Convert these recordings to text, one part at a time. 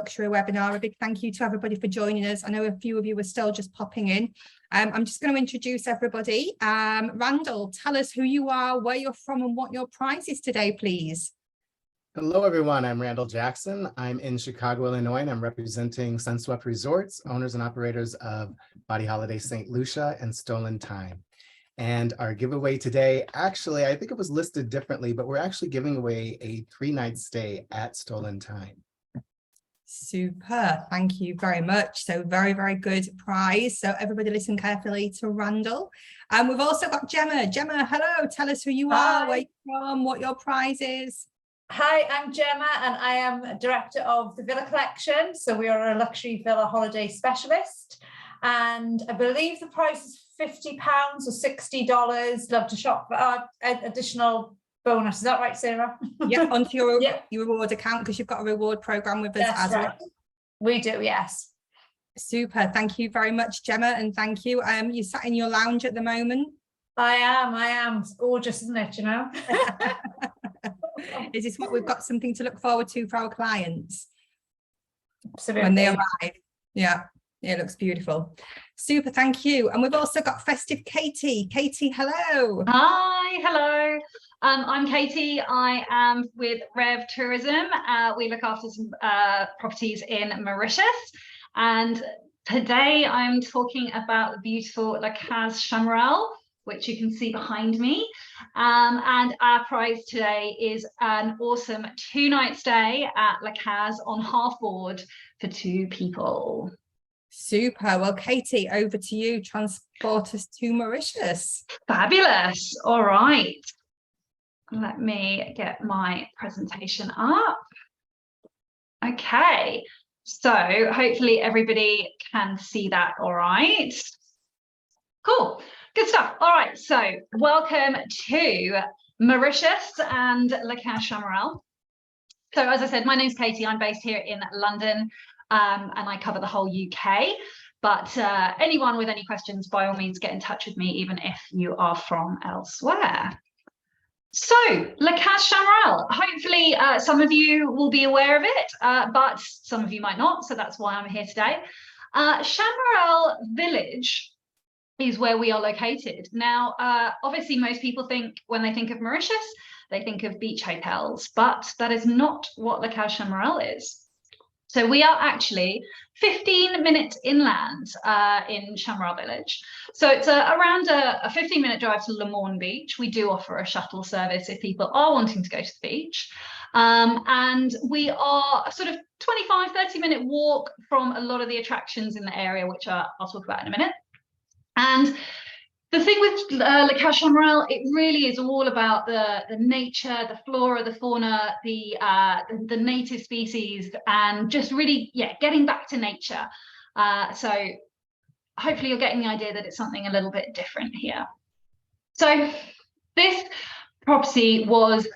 luxury webinar. A big thank you to everybody for joining us. I know a few of you are still just popping in. I'm just going to introduce everybody. Randall, tell us who you are, where you're from, and what your prize is today, please. Hello, everyone. I'm Randall Jackson. I'm in Chicago, Illinois, and I'm representing Sunswept Resorts, owners and operators of BodyHoliday St. Lucia and StolenTime. And our giveaway today, actually, I think it was listed differently, but we're actually giving away a 3-night stay at StolenTime. Super, thank you very much. So very, very good prize. So everybody listen carefully to Randall. And we've also got Gemma. Gemma, hello, tell us who you are, where you're from, what your prize is. Hi, I'm Gemma and I am director of the Villa Collection. So we are a luxury villa holiday specialist. And I believe the price is £50 or $60. Love to shop for additional bonus. Is that right, Sarah? Yeah, onto your reward account, because you've got a reward program with us. That's right. Well. We do, yes. Super. Thank you very much, Gemma, and thank you. You sat in your lounge at the moment. I am. It's gorgeous, isn't it? You know. Is this what we've got something to look forward to for our clients? Absolutely. When they arrive? Yeah. It looks beautiful. Super, thank you. And we've also got festive Katie. Katie, hello. Hi, hello. I'm Katie. I am with Rev Tourism. We look after some properties in Mauritius. And today I'm talking about the beautiful Lakaz Chamarel, which you can see behind me. And our prize today is an awesome 2-night stay at Lakaz on half board for 2 people. Super. Well, Katie, over to you. Transport us to Mauritius. Fabulous. All right. Let me get my presentation up. Okay. So hopefully everybody can see that. All right. Cool. Good stuff. All right. So welcome to Mauritius and Lakaz Chamarel. So as I said, my name's Katie. I'm based here in London. And I cover the whole UK, but anyone with any questions, by all means, get in touch with me, even if you are from elsewhere. So, Lakaz Chamarel, hopefully some of you will be aware of it, but some of you might not, so that's why I'm here today. Chamarel Village is where we are located. Now, obviously, most people think, when they think of Mauritius, they think of beach hotels, but that is not what Lakaz Chamarel is. So we are actually 15 minutes inland in Chamarel Village. So it's around a 15-minute drive to Le Morne Beach. We do offer a shuttle service if people are wanting to go to the beach. And we are a sort of 25-30-minute walk from a lot of the attractions in the area, which I'll talk about in a minute. And the thing with Lakaz Chamarel, it really is all about the nature, the flora, the fauna, the native species, and just really, getting back to nature. So hopefully you're getting the idea that it's something a little bit different here. So this property was,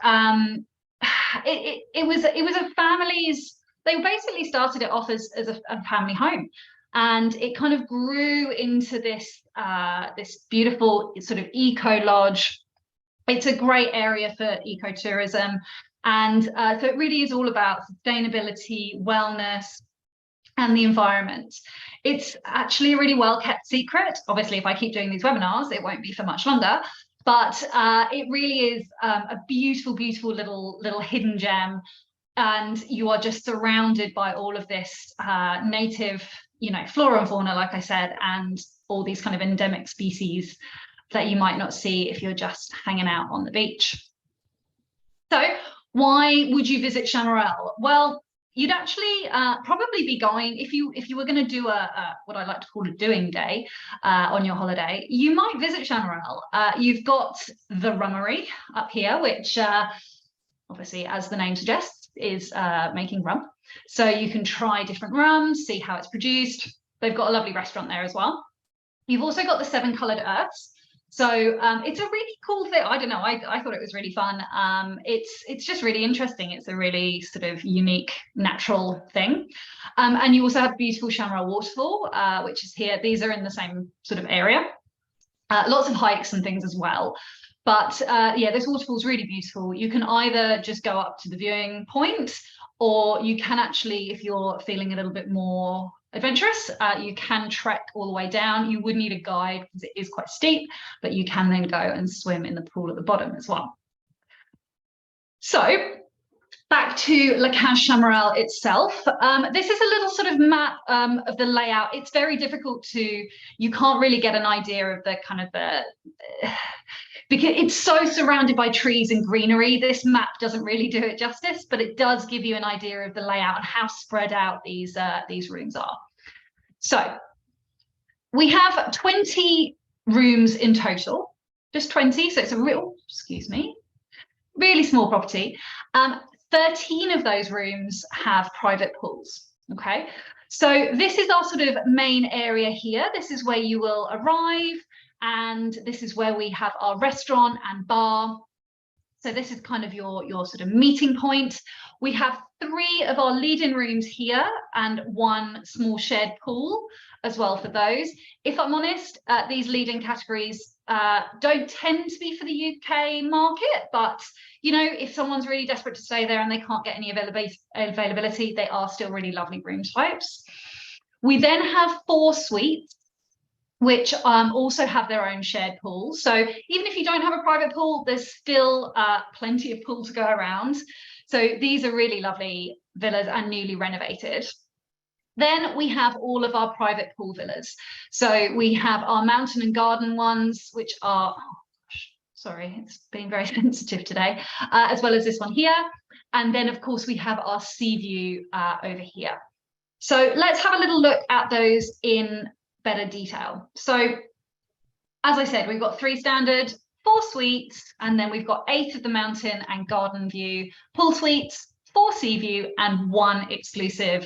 it was a family's. They basically started it off as a family home. And it kind of grew into this this beautiful sort of eco lodge. It's a great area for ecotourism, and so it really is all about sustainability, wellness, and the environment. It's actually a really well kept secret. Obviously, if I keep doing these webinars, it won't be for much longer. But it really is a beautiful, beautiful little hidden gem, and you are just surrounded by all of this native, flora and fauna, like I said, and all these kind of endemic species that you might not see if you're just hanging out on the beach. So why would you visit Chamarel? Well, you'd actually probably be going, if you were going to do what I like to call a doing day on your holiday, you might visit Chamarel. You've got the rummery up here, which obviously, as the name suggests, is making rum. So you can try different rums, see how it's produced. They've got a lovely restaurant there as well. You've also got the 7 coloured earths. So it's a really cool thing. I don't know, I thought it was really fun. It's just really interesting. It's a really sort of unique natural thing. And you also have beautiful Chamarel waterfall, which is here. These are in the same sort of area. Lots of hikes and things as well. But yeah, this waterfall is really beautiful. You can either just go up to the viewing point, or you can actually, if you're feeling a little bit more adventurous, you can trek all the way down. You would need a guide because it is quite steep, but you can then go and swim in the pool at the bottom as well. So back to Lakaz Chamarel itself. This is a little sort of map of the layout. It's very difficult to, you can't really get an idea of the kind of because it's so surrounded by trees and greenery. This map doesn't really do it justice, but it does give you an idea of the layout and how spread out these rooms are. So we have 20 rooms in total, just 20. So it's a real, excuse me, really small property. 13 of those rooms have private pools, okay? So this is our sort of main area here. This is where you will arrive, and this is where we have our restaurant and bar. So this is kind of your sort of meeting point. We have 3 of our lead-in rooms here and 1 small shared pool as well for those. If I'm honest, these lead-in categories don't tend to be for the UK market, but you know, if someone's really desperate to stay there and they can't get any availability, they are still really lovely room types. We then have 4 suites, which also have their own shared pools. So even if you don't have a private pool, there's still plenty of pool to go around. So these are really lovely villas and newly renovated. Then we have all of our private pool villas. So we have our mountain and garden ones, which are, oh gosh, sorry, it's been very sensitive today, as well as this one here. And then of course we have our sea view over here. So let's have a little look at those in better detail. So as I said, we've got 3 standard, 4 suites, and then we've got 8 of the mountain and garden view pool suites, 4 sea view, and 1 exclusive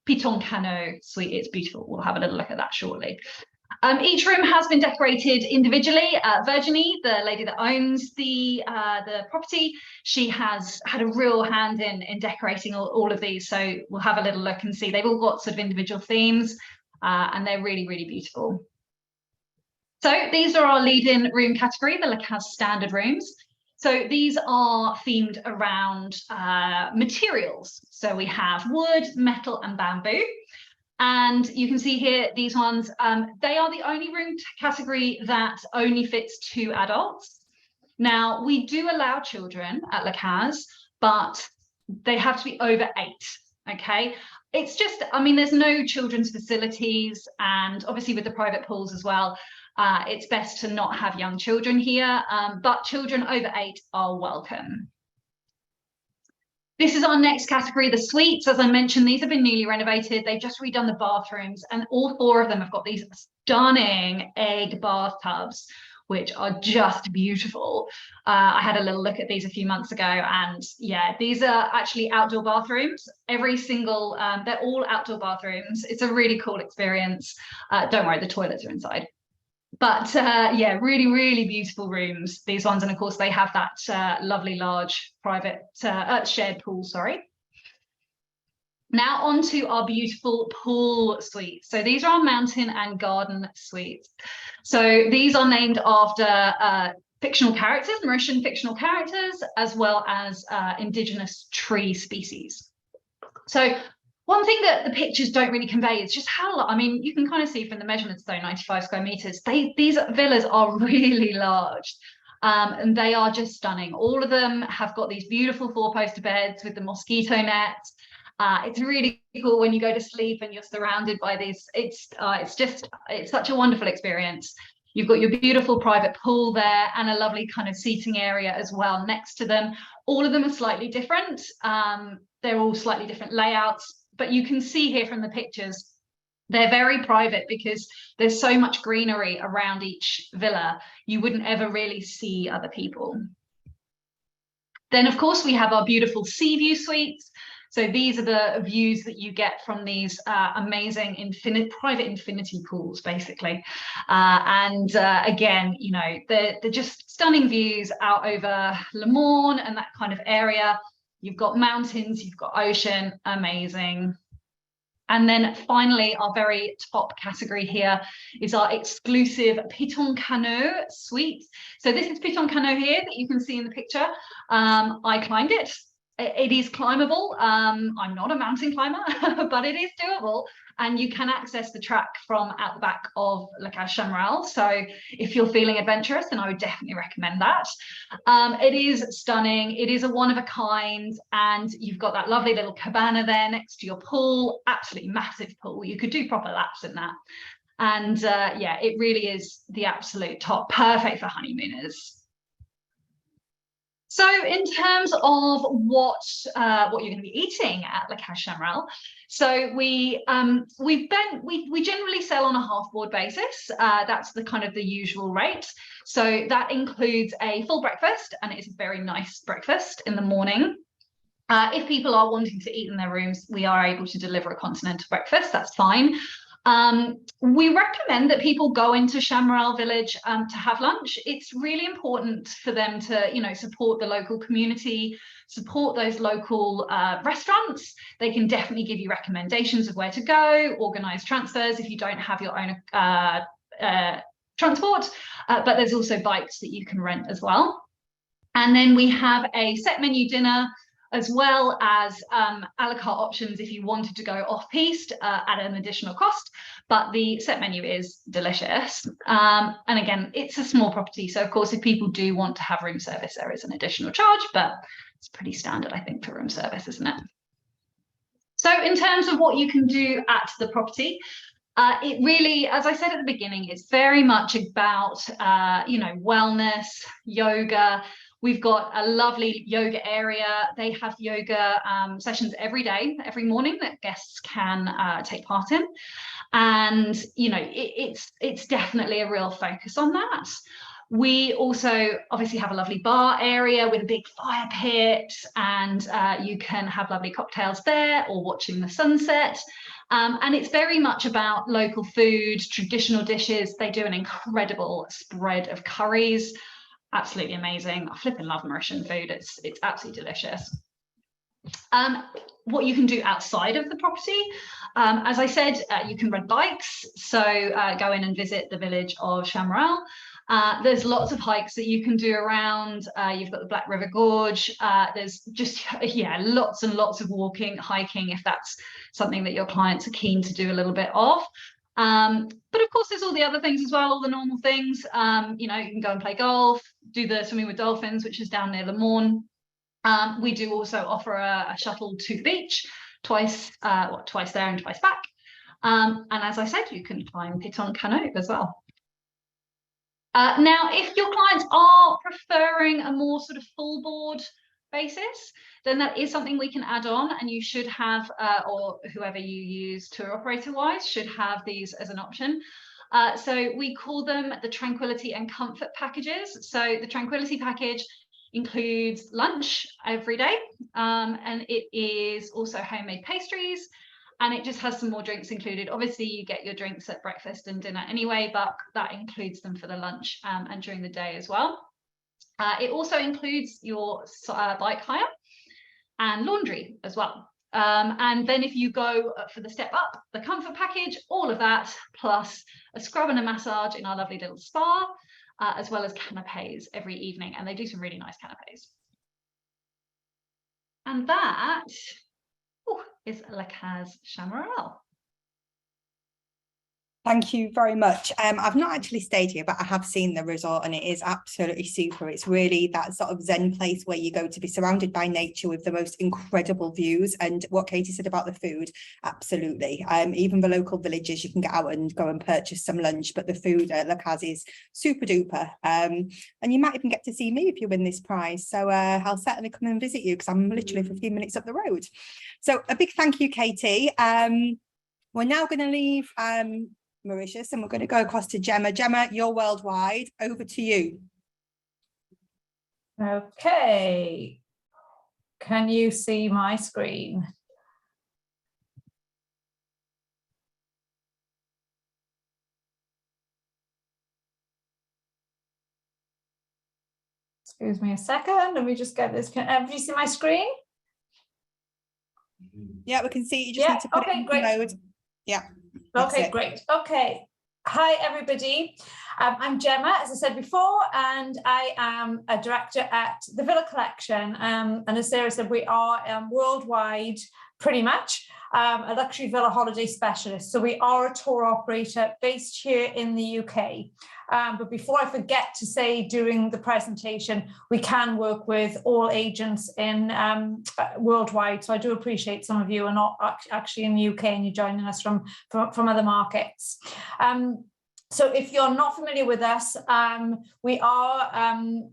Piton Cano suite. It's beautiful. We'll have a little look at that shortly. Each room has been decorated individually. Virginie, the lady that owns the property, she has had a real hand in decorating all of these. So we'll have a little look and see. They've all got sort of individual themes. And they're really, really beautiful. So these are our lead-in room category, the Lakaz standard rooms. So these are themed around materials. So we have wood, metal, and bamboo. And you can see here, these ones, they are the only room category that only fits 2 adults. Now, we do allow children at Lakaz, but they have to be over 8, okay? It's just, I mean, there's no children's facilities, and obviously with the private pools as well, it's best to not have young children here, but children over 8 are welcome. This is our next category, the suites. As I mentioned, these have been newly renovated. They've just redone the bathrooms, and all 4 of them have got these stunning egg bathtubs, which are just beautiful. I had a little look at these a few months ago, and yeah, these are actually outdoor bathrooms. Every single, they're all outdoor bathrooms. It's a really cool experience. Don't worry, the toilets are inside. But yeah, really, really beautiful rooms, these ones. And of course, they have that lovely large private shared pool, sorry. Now on to our beautiful pool suites. So these are our mountain and garden suites. So these are named after fictional characters, Mauritian fictional characters, as well as indigenous tree species. So one thing that the pictures don't really convey is just how, I mean, you can kind of see from the measurements though, 95 square meters, these villas are really large. And they are just stunning. All of them have got these beautiful 4-poster beds with the mosquito nets. It's really cool when you go to sleep and you're surrounded by these. It's such a wonderful experience. You've got your beautiful private pool there and a lovely kind of seating area as well next to them. All of them are slightly different. They're all slightly different layouts, but you can see here from the pictures, they're very private because there's so much greenery around each villa. You wouldn't ever really see other people. Then, of course, we have our beautiful sea view suites. So these are the views that you get from these amazing private infinity pools, basically. Again, you know, they're just stunning views out over Le Morne and that kind of area. You've got mountains, you've got ocean, amazing. And then finally, our very top category here is our exclusive Piton Cano suite. So this is Piton Cano here that you can see in the picture. I climbed it. it is climbable. I'm not a mountain climber, but it is doable. And you can access the track from at the back of Lakaz Chamarel. So if you're feeling adventurous, then I would definitely recommend that. It is stunning. It is a one of a kind. And you've got that lovely little cabana there next to your pool, absolutely massive pool. You could do proper laps in that. And yeah, it really is the absolute top, perfect for honeymooners. So in terms of what you're going to be eating at Lakaz Chamarel, so we generally sell on a half board basis. That's the kind of the usual rate. So that includes a full breakfast, and it's a very nice breakfast in the morning. If people are wanting to eat in their rooms, we are able to deliver a continental breakfast. That's fine. We recommend that people go into Chamarel village to have lunch. It's really important for them to, you know, support the local community, support those local restaurants. They can definitely give you recommendations of where to go, organize transfers if you don't have your own transport, but there's also bikes that you can rent as well. And then we have a set menu dinner, as well as a la carte options if you wanted to go off-piste at an additional cost, but the set menu is delicious. And again, it's a small property, so of course if people do want to have room service, there is an additional charge, but it's pretty standard, I think, for room service, isn't it? So in terms of what you can do at the property, it really, as I said at the beginning, it's very much about you know, wellness, yoga. We've got a lovely yoga area. They have yoga sessions every day, every morning, that guests can take part in. And, you know, it's definitely a real focus on that. We also obviously have a lovely bar area with a big fire pit, and you can have lovely cocktails there or watching the sunset. And it's very much about local food, traditional dishes. They do an incredible spread of curries. Absolutely amazing. I flipping love Mauritian food. It's absolutely delicious. What you can do outside of the property, as I said, you can rent bikes. So go in and visit the village of Chamarel. There's lots of hikes that you can do around. You've got the Black River Gorge. There's just, yeah, lots and lots of walking, hiking, if that's something that your clients are keen to do a little bit of. But of course, there's all the other things as well, all the normal things. You know, you can go and play golf, do the swimming with dolphins, which is down near the Morn. We do also offer a shuttle to the beach, twice there and twice back. And as I said, you can climb Piton Canoe as well. Now, if your clients are preferring a more sort of full board basis, then that is something we can add on, and you should have, or whoever you use tour operator wise should have these as an option. So we call them the Tranquility and Comfort packages. So the Tranquility package includes lunch every day, and it is also homemade pastries, and it just has some more drinks included. Obviously, you get your drinks at breakfast and dinner anyway, but that includes them for the lunch and during the day as well. It also includes your bike hire and laundry as well. And then if you go for the step up, the comfort package, all of that, plus a scrub and a massage in our lovely little spa, as well as canapes every evening. And they do some really nice canapes. And that is Lakaz Chamarel. Thank you very much. I've not actually stayed here, but I have seen the resort, and it is absolutely super. It's really that sort of zen place where you go to be surrounded by nature with the most incredible views. And what Katie said about the food, absolutely. Even the local villages, you can get out and go and purchase some lunch, but the food at Lakaz is super duper. And you might even get to see me if you win this prize. So I'll certainly come and visit you, because I'm literally 15 minutes up the road. So a big thank you, Katie. We're now going to leave Mauritius, and we're going to go across to Gemma. Gemma, you're worldwide. Over to you. Okay. Can you see my screen? Excuse me a second. Let me just get this. Can everybody see my screen? Yeah, we can see. You just need to put it in mode. Yeah. Okay, great. Okay. Hi, everybody. I'm Gemma, as I said before, and I am a director at the Villa Collection. And as Sarah said, we are worldwide, pretty much, a luxury villa holiday specialist. So we are a tour operator based here in the UK. But before I forget to say during the presentation, we can work with all agents in worldwide. So I do appreciate some of you are not actually in the UK and you're joining us from other markets. So if you're not familiar with us, we are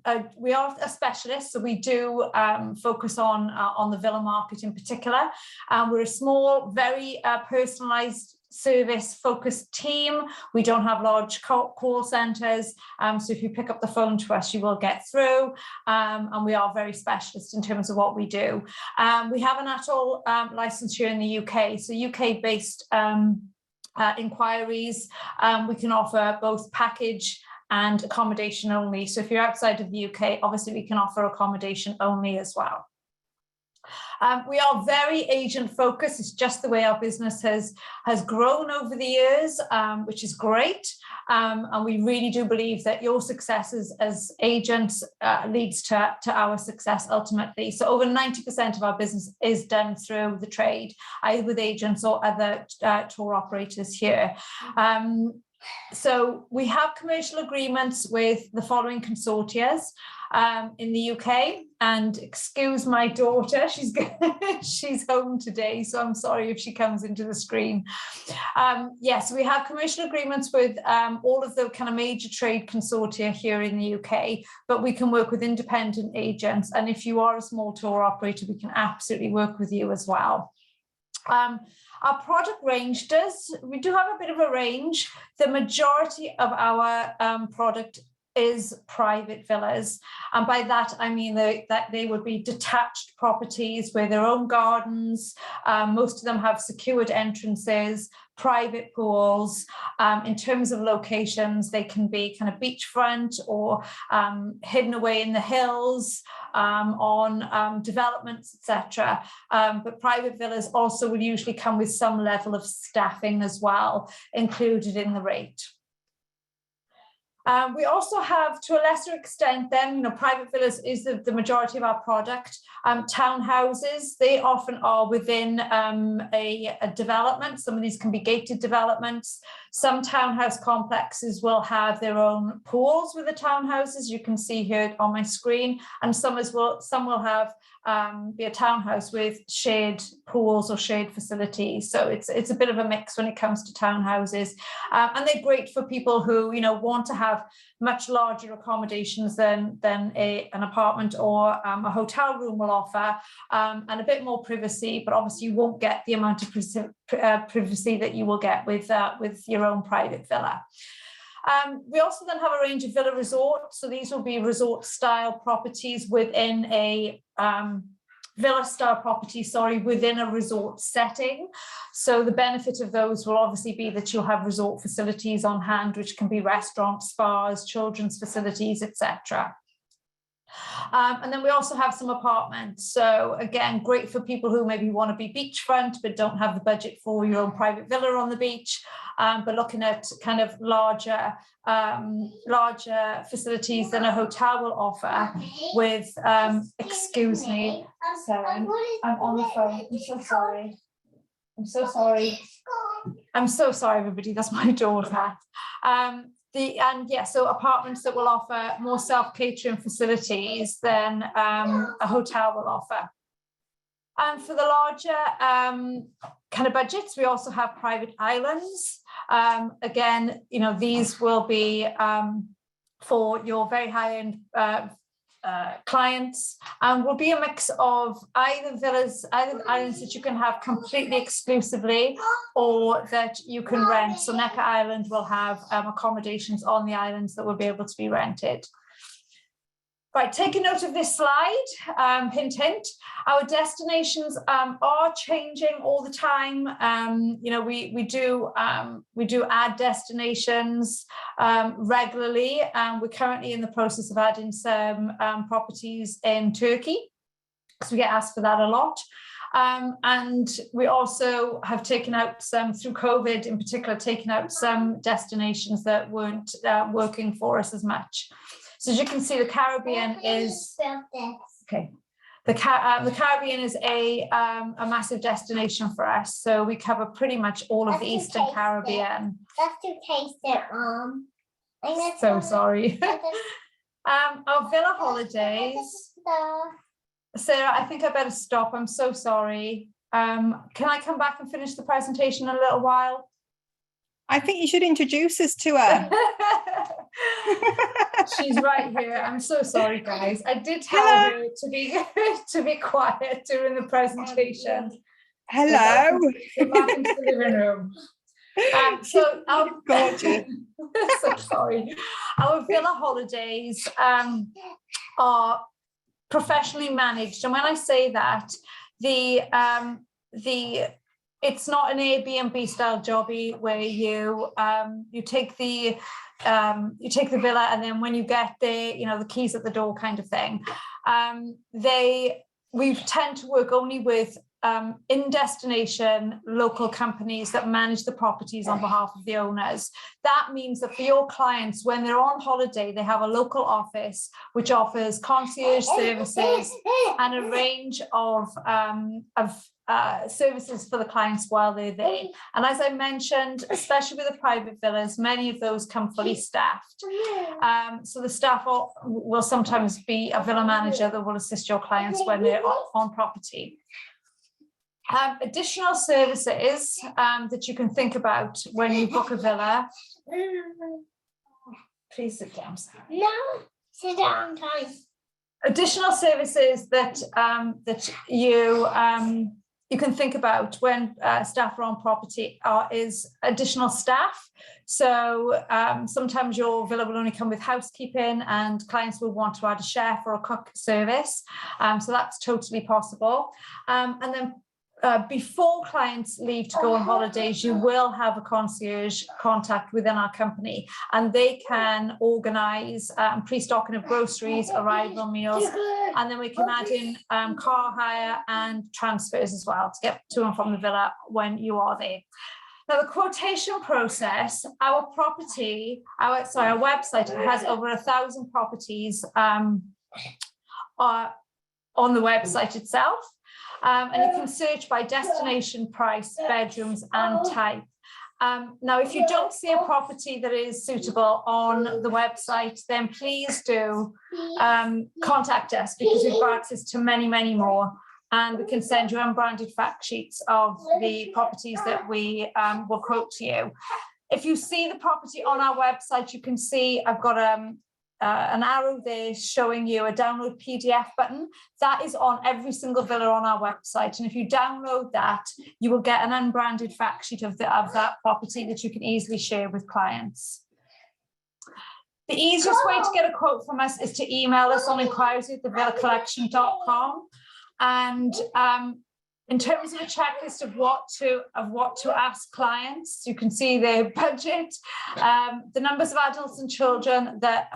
a specialist. So we do focus on the villa market in particular. We're a small, very personalized service focused team. We don't have large call centers. So if you pick up the phone to us, you will get through. And we are very specialist in terms of what we do. We have an ATOL license here in the UK. So UK based inquiries. We can offer both package and accommodation only. So if you're outside of the UK, obviously we can offer accommodation only as well. We are very agent focused. It's just the way our business has grown over the years, which is great. And we really do believe that your success as agents leads to our success ultimately. So over 90% of our business is done through the trade, either with agents or other tour operators here. So we have commercial agreements with the following consortias in the UK, and excuse my daughter, she's home today, so I'm sorry if she comes into the screen. Yes, we have commercial agreements with all of the kind of major trade consortia here in the UK, but we can work with independent agents, and if you are a small tour operator, we can absolutely work with you as well. Our product range we do have a bit of a range. The majority of our product is private villas. And by that, I mean that they would be detached properties with their own gardens. Most of them have secured entrances, private pools. In terms of locations, they can be kind of beachfront or hidden away in the hills, on developments, etc. But private villas also will usually come with some level of staffing as well, included in the rate. We also have, to a lesser extent, then, private villas is the majority of our product. Townhouses, they often are within a development. Some of these can be gated developments. Some townhouse complexes will have their own pools with the townhouses. You can see here on my screen, and some will have be a townhouse with shared pools or shared facilities. So it's a bit of a mix when it comes to townhouses, and they're great for people who want to have much larger accommodations than an apartment or a hotel room will offer, and a bit more privacy. But obviously, you won't get the amount of privacy that you will get with your own private villa. We also then have a range of villa resorts. So these will be resort style properties within a villa style property, within a resort setting. So the benefit of those will obviously be that you'll have resort facilities on hand, which can be restaurants, spas, children's facilities, etc. And then we also have some apartments. So again, great for people who maybe want to be beachfront, but don't have the budget for your own private villa on the beach, but looking at kind of larger facilities than a hotel will offer with, excuse me, sorry, I'm on the phone, I'm so sorry. I'm so sorry. I'm so sorry, everybody, that's my daughter. So apartments that will offer more self-catering facilities than a hotel will offer. And for the larger kind of budgets, we also have private islands. Again, these will be for your very high-end clients, and will be a mix of either islands that you can have completely exclusively or that you can rent. So Necker Island will have accommodations on the islands that will be able to be rented. Right, take a note of this slide, hint, hint. Our destinations are changing all the time. We do add destinations regularly. We're currently in the process of adding some properties in Turkey, because we get asked for that a lot. And we also have taken out some, through COVID in particular, taken out some destinations that weren't working for us as much. So as you can see, the Caribbean is, okay. The Caribbean is a massive destination for us. So we cover pretty much all of the Eastern Caribbean. Let's do taste it, Mom. So sorry. Our villa holidays. Sarah, I think I better stop. I'm so sorry. Can I come back and finish the presentation in a little while? I think you should introduce us to her. She's right here. I'm so sorry, guys. I did tell her to be quiet during the presentation. Hello. Come back into the living room. So gorgeous. So sorry. Our villa holidays are professionally managed, and when I say that, it's not an Airbnb style jobby where you take the villa, and then when you get there, the keys at the door kind of thing. We tend to work only with in destination local companies that manage the properties on behalf of the owners. That means that for your clients, when they're on holiday, they have a local office which offers concierge services and a range of services for the clients while they're there. And as I mentioned, especially with the private villas, many of those come fully staffed. So the staff will sometimes be a villa manager that will assist your clients when they're on property. Additional services that you can think about when you book a villa. Please sit down, Sarah. No, sit down, time. Additional services that you can think about when staff are on property is additional staff. So sometimes your villa will only come with housekeeping, and clients will want to add a chef or a cook service. So that's totally possible. And then before clients leave to go on holidays, you will have a concierge contact within our company, and they can organise pre-stocking of groceries, arrival meals, and then we can add in car hire and transfers as well to get to and from the villa when you are there. Now, the quotation process, our website has over 1,000 properties on the website itself. And you can search by destination, price, bedrooms, and type. Now, if you don't see a property that is suitable on the website, then please do contact us, because we've got access to many, many more. And we can send you unbranded fact sheets of the properties that we will quote to you. If you see the property on our website, you can see I've got an arrow there showing you a download PDF button. That is on every single villa on our website. And if you download that, you will get an unbranded fact sheet of that property that you can easily share with clients. The easiest way to get a quote from us is to email us on inquiries@thevillacollection.com. And in terms of a checklist of what to ask clients, you can see their budget, the numbers of adults and children that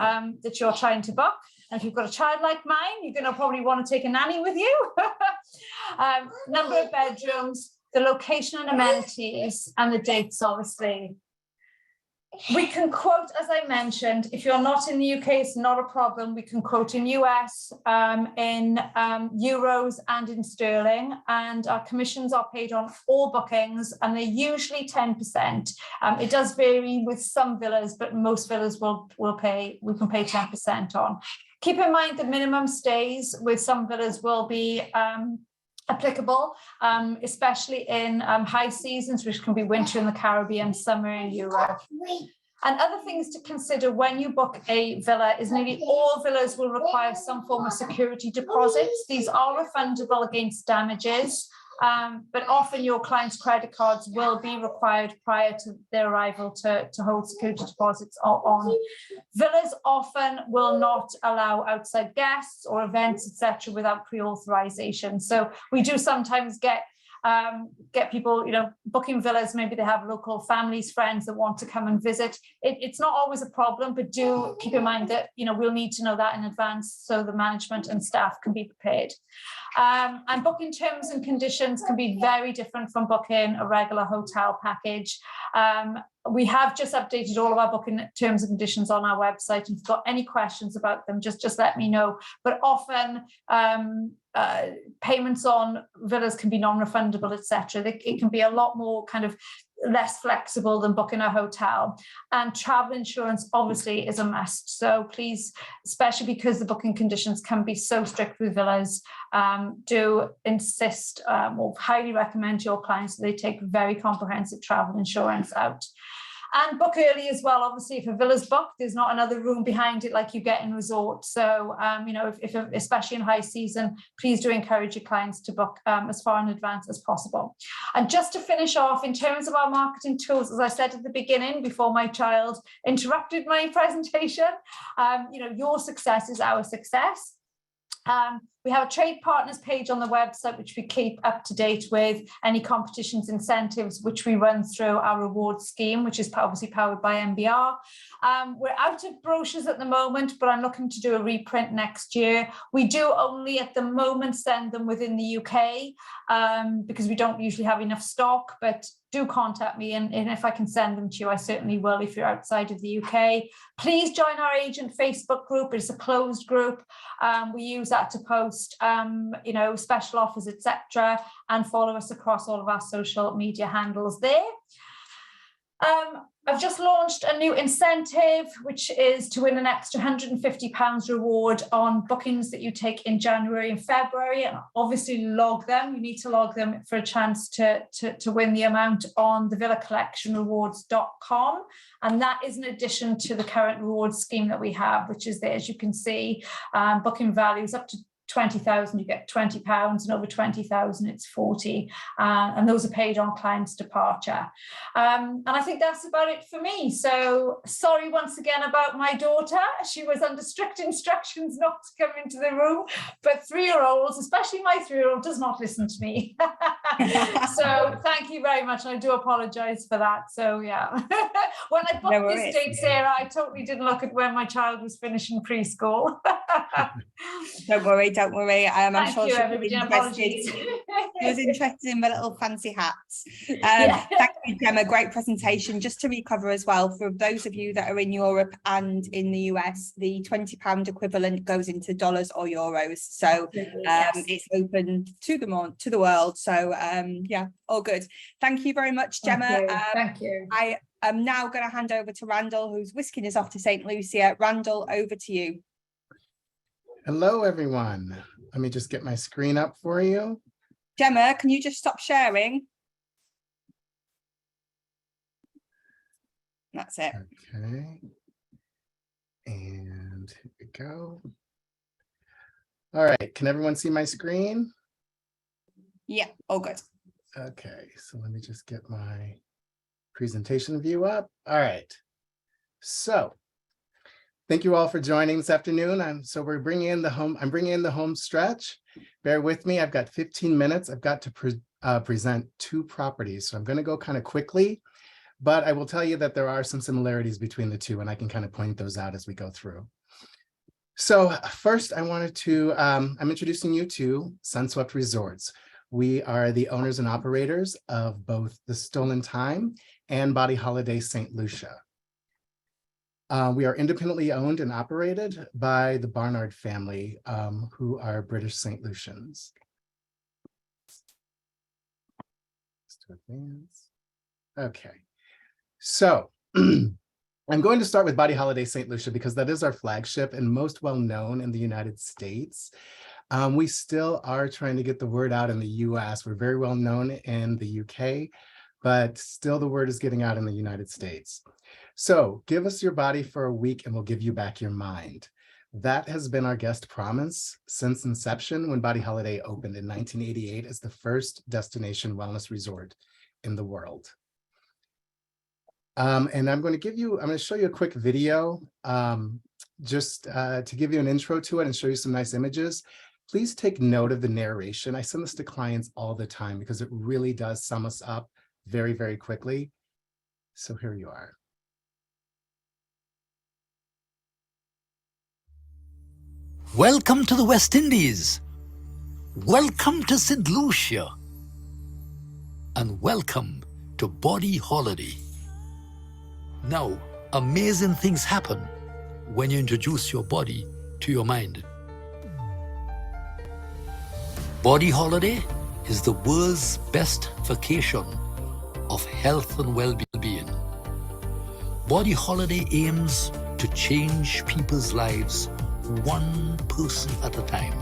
you're trying to book. And if you've got a child like mine, you're going to probably want to take a nanny with you. Number of bedrooms, the location and amenities, and the dates, obviously. We can quote, as I mentioned, if you're not in the UK, it's not a problem. We can quote in US, in euros, and in sterling. And our commissions are paid on all bookings, and they're usually 10%. It does vary with some villas, but most villas we can pay 10% on. Keep in mind the minimum stays with some villas will be applicable, especially in high seasons, which can be winter in the Caribbean, summer in Europe. And other things to consider when you book a villa is nearly all villas will require some form of security deposits. These are refundable against damages, but often your client's credit cards will be required prior to their arrival to hold security deposits on. Villas often will not allow outside guests or events, etc., without pre-authorization. So we do sometimes get get people, booking villas. Maybe they have local families, friends that want to come and visit. It's not always a problem, but do keep in mind that, we'll need to know that in advance so the management and staff can be prepared. And booking terms and conditions can be very different from booking a regular hotel package. We have just updated all of our booking terms and conditions on our website. If you've got any questions about them, just let me know. But often payments on villas can be non-refundable, etc. It can be a lot more kind of less flexible than booking a hotel. And travel insurance obviously is a must. So please, especially because the booking conditions can be so strict with villas, do insist or highly recommend to your clients that they take very comprehensive travel insurance out. And book early as well. Obviously, if a villa's booked, there's not another room behind it like you get in resort. So, if especially in high season, please do encourage your clients to book as far in advance as possible. And just to finish off, in terms of our marketing tools, as I said at the beginning, before my child interrupted my presentation, your success is our success. We have a trade partners page on the website, which we keep up to date with any competitions, incentives, which we run through our rewards scheme, which is obviously powered by MBR. We're out of brochures at the moment, but I'm looking to do a reprint next year. We do only at the moment send them within the UK because we don't usually have enough stock, but do contact me, and if I can send them to you, I certainly will if you're outside of the UK. Please join our agent Facebook group. It's a closed group. We use that to post special offers, etc., and follow us across all of our social media handles there. I've just launched a new incentive, which is to win an extra £150 reward on bookings that you take in January and February, and obviously log them. You need to log them for a chance to win the amount on the villacollectionrewards.com. And that is in addition to the current reward scheme that we have, which is there, as you can see, booking values up to 20,000, you get £20, and over 20,000, it's 40. And those are paid on client's departure. And I think that's about it for me. So sorry once again about my daughter. She was under strict instructions not to come into the room, but 3-year-olds, especially my 3-year-old, does not listen to me. So thank you very much. I do apologize for that. So yeah, when I booked this date, Sarah, I totally didn't look at when my child was finishing preschool. Don't worry. I'm sure she was interested in the little fancy hats. Yeah. Thank you, Gemma. Great presentation. Just to recover as well, for those of you that are in Europe and in the US, the £20 equivalent goes into dollars or euros. So it's open to the world. So yeah, all good. Thank you very much, Gemma. Thank you. I am now going to hand over to Randall, who's whisking us off to St. Lucia. Randall, over to you. Hello, everyone. Let me just get my screen up for you. Gemma, can you just stop sharing? That's it. Okay. And here we go. All right. Can everyone see my screen? Yeah, all good. Okay. So let me just get my presentation view up. All right. So thank you all for joining this afternoon. So we're bringing in the home. I'm bringing in the home stretch. Bear with me. I've got 15 minutes. I've got to present 2 properties. So I'm going to go kind of quickly, but I will tell you that there are some similarities between the 2, and I can kind of point those out as we go through. So first, I wanted to, I'm introducing you to Sunswept Resorts. We are the owners and operators of both the StolenTime and BodyHoliday St. Lucia. We are independently owned and operated by the Barnard family, who are British St. Lucians. Okay, so I'm going to start with BodyHoliday St. Lucia because that is our flagship and most well known in the United States. We still are trying to get the word out in the US. We're very well known in the UK, but still the word is getting out in the United States. So give us your body for a week and we'll give you back your mind. That has been our guest promise since inception, when BodyHoliday opened in 1988 as the first destination wellness resort in the world. And I'm going to show you a quick video just to give you an intro to it and show you some nice images. please take note of the narration. I send this to clients all the time because it really does sum us up very, very quickly. So here you are. Welcome to the West Indies. Welcome to St. Lucia. And welcome to BodyHoliday. Now, amazing things happen when you introduce your body to your mind. BodyHoliday is the world's best vacation of health and well-being. BodyHoliday aims to change people's lives one person at a time.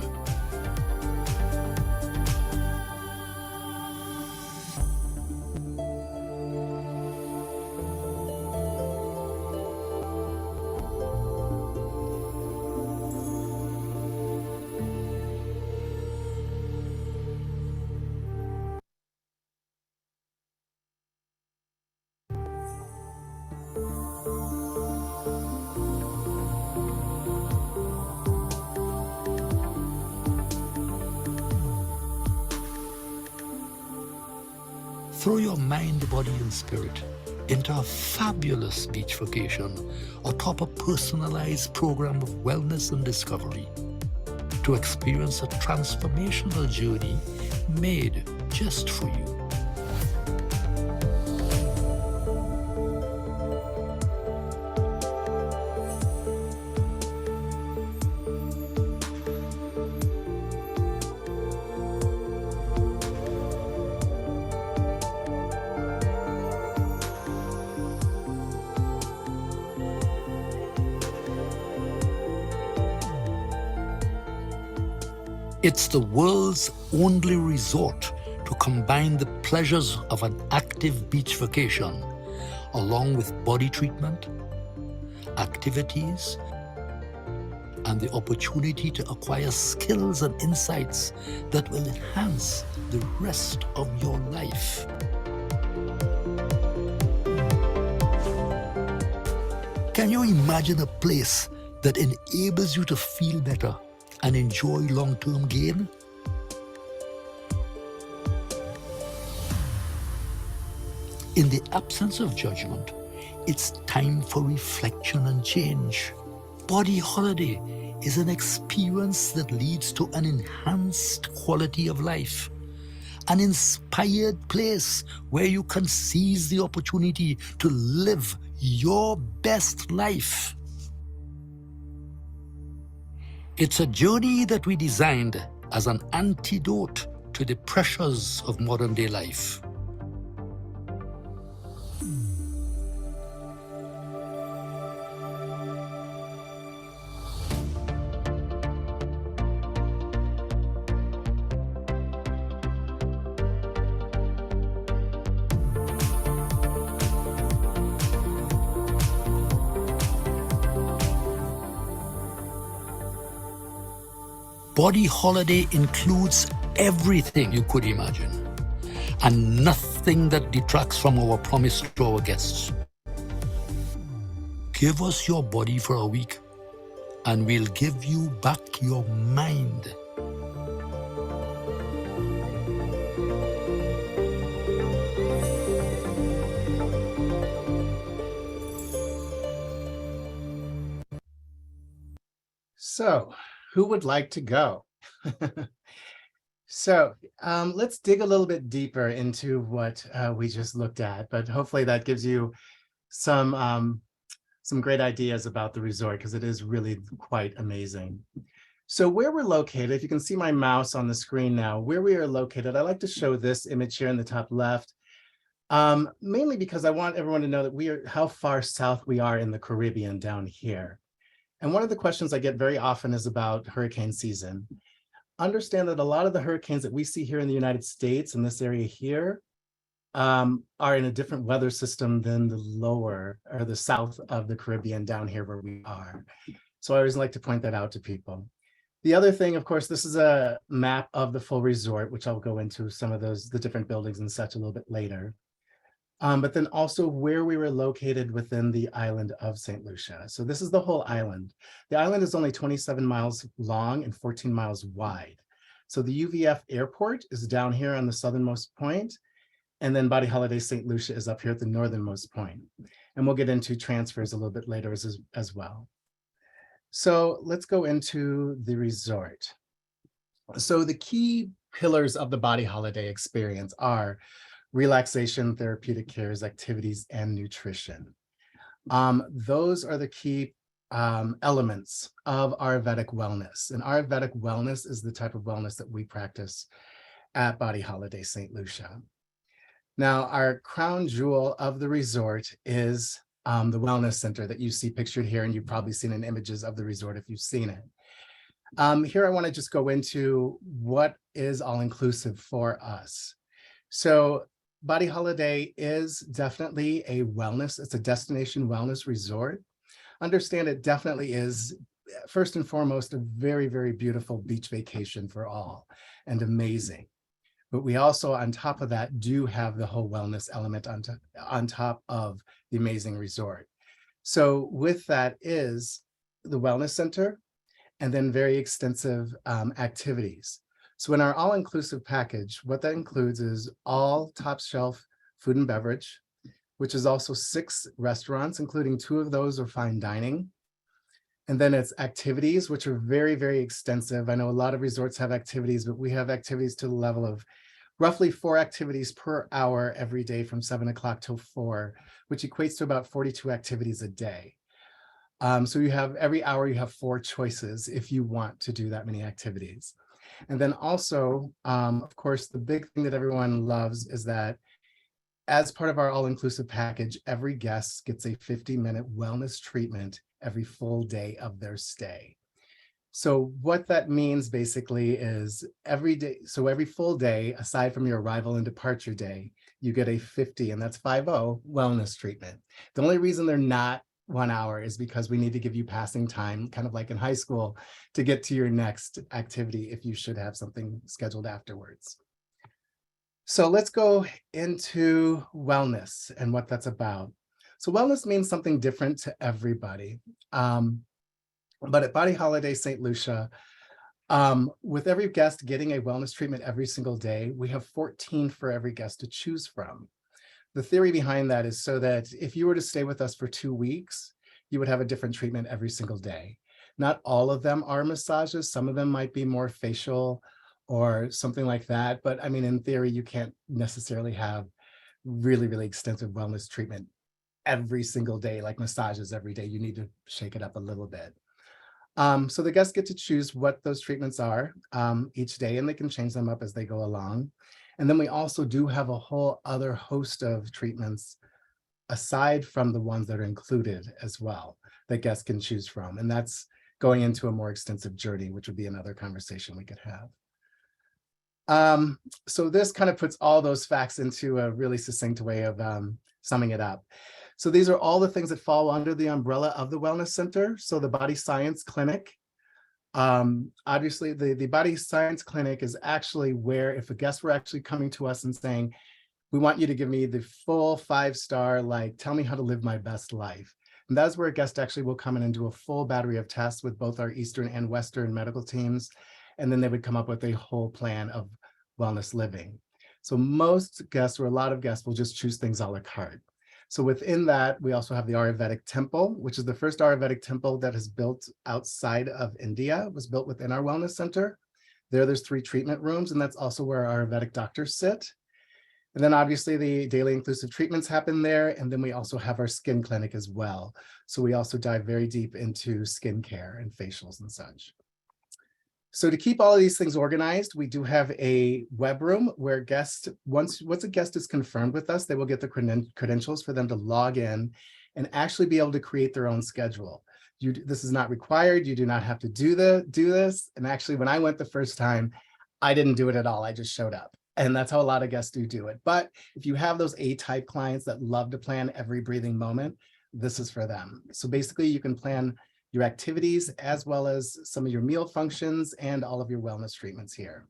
Throw your mind, body, and spirit into a fabulous beach vacation atop a personalized program of wellness and discovery to experience a transformational journey made just for you. It's the world's only resort to combine the pleasures of an active beach vacation along with body treatment, activities, and the opportunity to acquire skills and insights that will enhance the rest of your life. Can you imagine a place that enables you to feel better and enjoy long-term gain? In the absence of judgment, it's time for reflection and change. BodyHoliday is an experience that leads to an enhanced quality of life, an inspired place where you can seize the opportunity to live your best life. It's a journey that we designed as an antidote to the pressures of modern-day life. BodyHoliday includes everything you could imagine, and nothing that detracts from our promise to our guests. Give us your body for a week, and we'll give you back your mind. So, who would like to go? So let's dig a little bit deeper into what we just looked at, but hopefully that gives you some great ideas about the resort, because it is really quite amazing. So where we're located, if you can see my mouse on the screen now, where we are located, I like to show this image here in the top left, mainly because I want everyone to know that how far south we are in the Caribbean down here. And one of the questions I get very often is about hurricane season. Understand that a lot of the hurricanes that we see here in the United States, in this area here, are in a different weather system than the lower or the south of the Caribbean down here where we are. So I always like to point that out to people. The other thing, of course, this is a map of the full resort, which I'll go into some of the different buildings and such a little bit later. but then also where we were located within the island of St. Lucia. So this is the whole island. The island is only 27 miles long and 14 miles wide. So the UVF airport is down here on the southernmost point, and then BodyHoliday St. Lucia is up here at the northernmost point. And we'll get into transfers a little bit later as well. So let's go into the resort. So the key pillars of the BodyHoliday experience are relaxation, therapeutic cares, activities, and nutrition. Those are the key elements of Ayurvedic wellness. And Ayurvedic wellness is the type of wellness that we practice at BodyHoliday St. Lucia. Now, our crown jewel of the resort is the wellness center that you see pictured here, and you've probably seen in images of the resort if you've seen it. Here, I want to just go into what is all-inclusive for us. So BodyHoliday is definitely a wellness, it's a destination wellness resort. Understand it definitely is, first and foremost, a very, very beautiful beach vacation for all and amazing. But we also, on top of that, do have the whole wellness element on top of the amazing resort. So with that is the wellness center and then very extensive activities. So in our all-inclusive package, what that includes is all top shelf food and beverage, which is also 6 restaurants, including 2 of those are fine dining. And then it's activities, which are very, very extensive. I know a lot of resorts have activities, but we have activities to the level of roughly 4 activities per hour every day from 7 o'clock till 4, which equates to about 42 activities a day. So you have every hour, you have 4 choices if you want to do that many activities. And then also, of course, the big thing that everyone loves is that as part of our all-inclusive package, every guest gets a 50-minute wellness treatment every full day of their stay. So what that means basically is every day, so every full day, aside from your arrival and departure day, you get a 50, and that's 50 wellness treatment. The only reason they're not 1 hour is because we need to give you passing time, kind of like in high school, to get to your next activity if you should have something scheduled afterwards. So let's go into wellness and what that's about. So wellness means something different to everybody. But at BodyHoliday St. Lucia, with every guest getting a wellness treatment every single day, we have 14 for every guest to choose from. The theory behind that is so that if you were to stay with us for 2 weeks, you would have a different treatment every single day. Not all of them are massages. Some of them might be more facial or something like that. But I mean, in theory, you can't necessarily have really, really extensive wellness treatment every single day, like massages every day. You need to shake it up a little bit. So the guests get to choose what those treatments are each day, and they can change them up as they go along. And then we also do have a whole other host of treatments aside from the ones that are included as well that guests can choose from. And that's going into a more extensive journey, which would be another conversation we could have. So this kind of puts all those facts into a really succinct way of summing it up. So these are all the things that fall under the umbrella of the Wellness Center. So the Body Science Clinic. Obviously, the Body Science Clinic is actually where if a guest were actually coming to us and saying, we want you to give me the full 5-star, like, tell me how to live my best life. And that's where a guest actually will come in and do a full battery of tests with both our Eastern and Western medical teams. And then they would come up with a whole plan of wellness living. So most guests, or a lot of guests, will just choose things a la carte. So within that, we also have the Ayurvedic Temple, which is the first Ayurvedic temple that is built outside of India. It was built within our wellness center. There's 3 treatment rooms, and that's also where our Ayurvedic doctors sit. And then obviously the daily inclusive treatments happen there. And then we also have our skin clinic as well. So we also dive very deep into skincare and facials and such. So to keep all of these things organized, we do have a web room where guests, once a guest is confirmed with us, they will get the credentials for them to log in and actually be able to create their own schedule. This is not required. You do not have to do this. And actually, when I went the first time, I didn't do it at all. I just showed up. And that's how a lot of guests do it. But if you have those A-type clients that love to plan every breathing moment, this is for them. So basically, you can plan your activities as well as some of your meal functions and all of your wellness treatments here.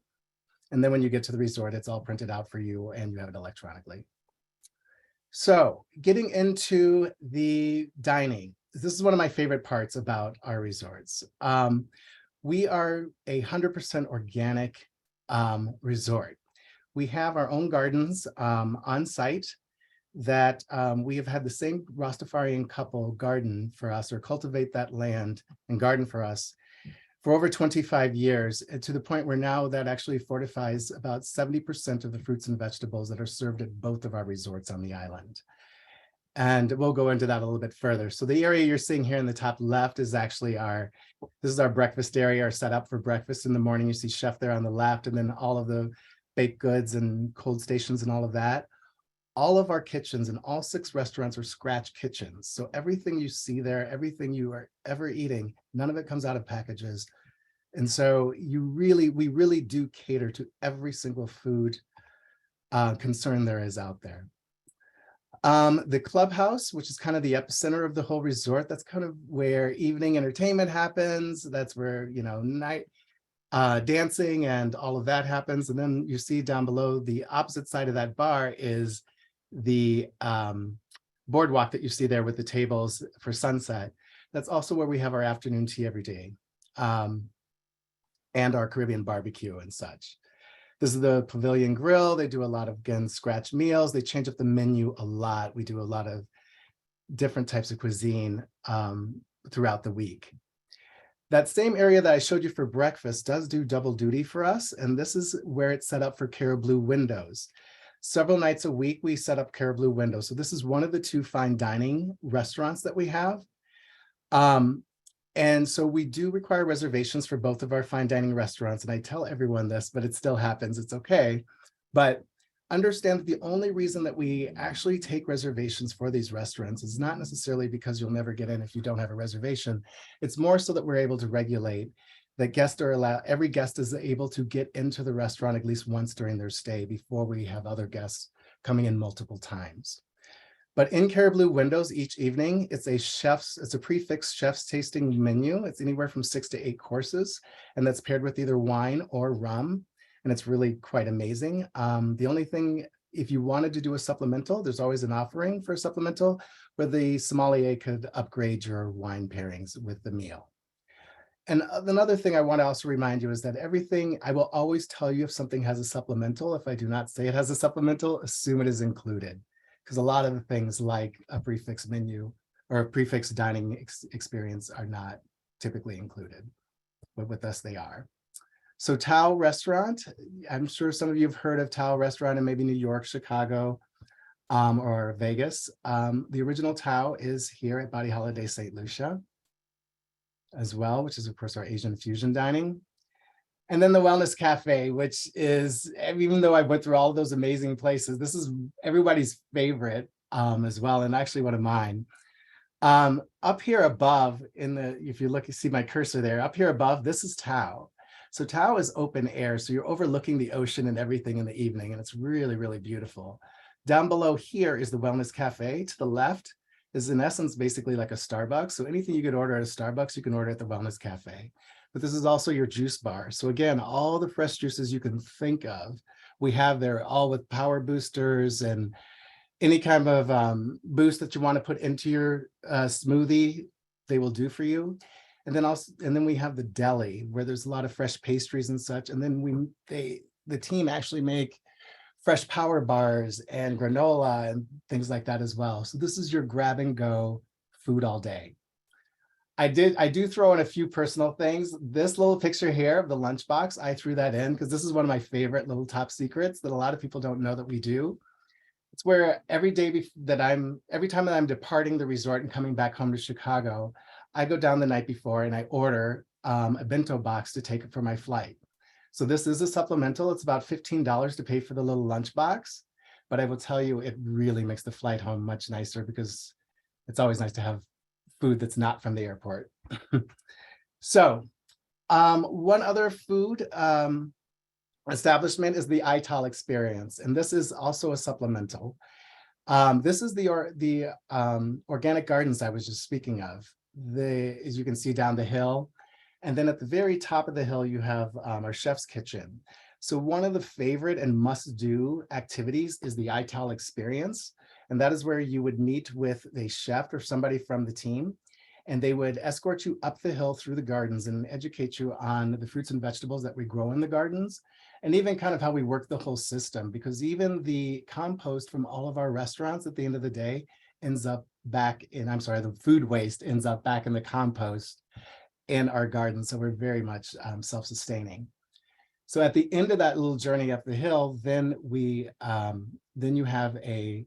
And then when you get to the resort, it's all printed out for you and you have it electronically. So getting into the dining, this is one of my favorite parts about our resorts. We are 100% organic resort. We have our own gardens on site that we have had the same Rastafarian couple garden for us, or cultivate that land and garden for us for over 25 years, to the point where now that actually fortifies about 70% of the fruits and vegetables that are served at both of our resorts on the island. And we'll go into that a little bit further. So the area you're seeing here in the top left is actually this is our breakfast area, our setup for breakfast in the morning. You see chef there on the left, and then all of the baked goods and cold stations and all of that. All of our kitchens and all 6 restaurants are scratch kitchens. So everything you see there, everything you are ever eating, none of it comes out of packages. And so we really do cater to every single food concern there is out there. The clubhouse, which is kind of the epicenter of the whole resort, that's kind of where evening entertainment happens. That's where, night dancing and all of that happens. And then you see down below, the opposite side of that bar is the boardwalk that you see there with the tables for sunset. That's also where we have our afternoon tea every day, and our Caribbean barbecue and such. This is the Pavilion Grill. They do a lot of, again, scratch meals. They change up the menu a lot. We do a lot of different types of cuisine throughout the week. That same area that I showed you for breakfast does do double duty for us. And this is where it's set up for Caribou windows. Several nights a week, we set up Caribou windows. So this is one of the 2 fine dining restaurants that we have. And so we do require reservations for both of our fine dining restaurants. And I tell everyone this, but it still happens. It's okay. But understand that the only reason that we actually take reservations for these restaurants is not necessarily because you'll never get in if you don't have a reservation. It's more so that we're able to regulate that every guest is able to get into the restaurant at least once during their stay before we have other guests coming in multiple times. But in Caribou windows each evening, it's a prefixed chef's tasting menu. It's anywhere from 6 to 8 courses, and that's paired with either wine or rum. And it's really quite amazing. The only thing, if you wanted to do a supplemental, there's always an offering for a supplemental where the sommelier could upgrade your wine pairings with the meal. And another thing I want to also remind you is that I will always tell you if something has a supplemental. If I do not say it has a supplemental, assume it is included. Because a lot of the things like a prefix menu or a prefix dining experience are not typically included, but with us they are. So Tao Restaurant, I'm sure some of you have heard of Tao Restaurant in maybe New York, Chicago, or Vegas. The original Tao is here at BodyHoliday St. Lucia as well, which is of course our Asian fusion dining. And then the Wellness Cafe, which is, even though I went through all of those amazing places, this is everybody's favorite as well, and actually one of mine. Up here above, if you see my cursor there, up here above, this is Tao. So Tao is open air, so you're overlooking the ocean and everything in the evening, and it's really, really beautiful. Down below here is the Wellness Cafe. To the left is in essence basically like a Starbucks. So anything you could order at a Starbucks, you can order at the Wellness Cafe. But this is also your juice bar. So again, all the fresh juices you can think of, we have there, all with power boosters and any kind of boost that you want to put into your smoothie, they will do for you. And then we have the deli where there's a lot of fresh pastries and such. And then the team actually make fresh power bars and granola and things like that as well. So this is your grab and go food all day. I do throw in a few personal things. This little picture here of the lunchbox, I threw that in because this is one of my favorite little top secrets that a lot of people don't know that we do. It's where every time that I'm departing the resort and coming back home to Chicago, I go down the night before and I order a bento box to take for my flight. So this is a supplemental. It's about $15 to pay for the little lunchbox, but I will tell you, it really makes the flight home much nicer because it's always nice to have food that's not from the airport. So one other food establishment is the ITAL experience, and this is also a supplemental. This is the organic gardens I was just speaking of. As you can see down the hill, and then at the very top of the hill, you have our chef's kitchen. So one of the favorite and must-do activities is the ITAL experience. And that is where you would meet with a chef or somebody from the team, and they would escort you up the hill through the gardens and educate you on the fruits and vegetables that we grow in the gardens, and even kind of how we work the whole system, because even the compost from all of our restaurants at the end of the day ends up back in, I'm sorry, the food waste ends up back in the compost in our garden. So we're very much self-sustaining. So at the end of that little journey up the hill, then you have a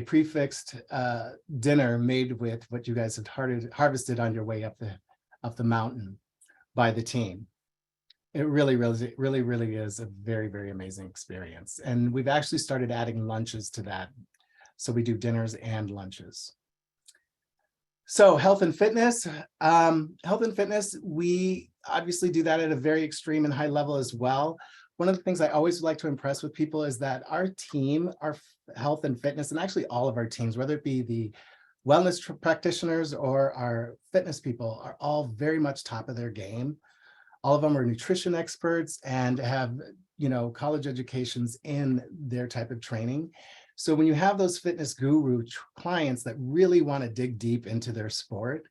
prefixed dinner made with what you guys had harvested on your way up the mountain by the team. It really is a very, very amazing experience. And we've actually started adding lunches to that. So we do dinners and lunches. So health and fitness, we obviously do that at a very extreme and high level as well. One of the things I always like to impress with people is that our team, our health and fitness, and actually all of our teams, whether it be the wellness practitioners or our fitness people, are all very much top of their game. All of them are nutrition experts and have, college educations in their type of training. So when you have those fitness guru clients that really want to dig deep into their sport,